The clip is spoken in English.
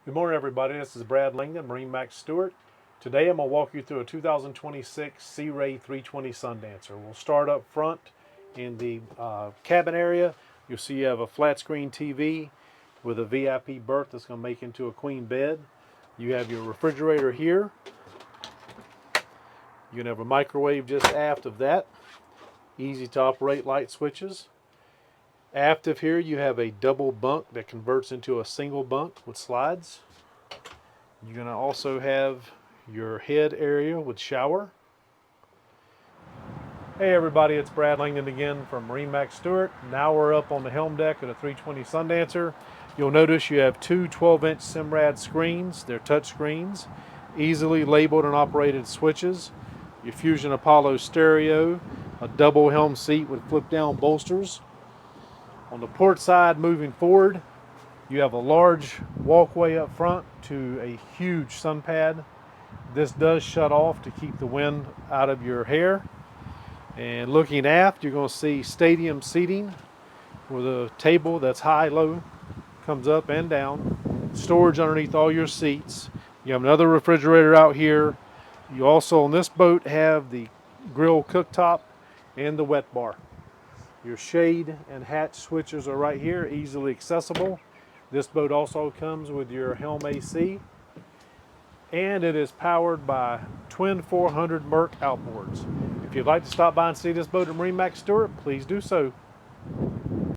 Good morning, everybody. This is Brad Langdon, MarineMax Stuart. Today I'm going to walk you through a 2026 Sea Ray 320 Sundancer. We'll start up front in the cabin area. You'll see you have a flat screen TV with a VIP berth that's going to make into a queen bed. You have your refrigerator here. You're going to have a microwave just aft of that. Easy to operate light switches. Aft of here you have a double bunk that converts into a single bunk with slides. You're going to also have your head area with shower. Hey everybody, it's Brad Langdon again from MarineMax Stuart. Now we're up on the helm deck of the 320 Sundancer. You'll notice you have two 12-inch Simrad screens. They're touch screens, easily labeled and operated switches. Your Fusion Apollo stereo, a double helm seat with flip-down bolsters. On the port side, moving forward, you have a large walkway up front to a huge sun pad. This does shut off to keep the wind out of your hair. And looking aft, you're going to see stadium seating with a table that's high-low, comes up and down. Storage underneath all your seats. You have another refrigerator out here. You also, on this boat, have the grill cooktop and the wet bar. Your shade and hatch switches are right here, easily accessible. This boat also comes with your helm AC, and it is powered by twin 400 Merc outboards. If you'd like to stop by and see this boat at MarineMax Stuart, please do so.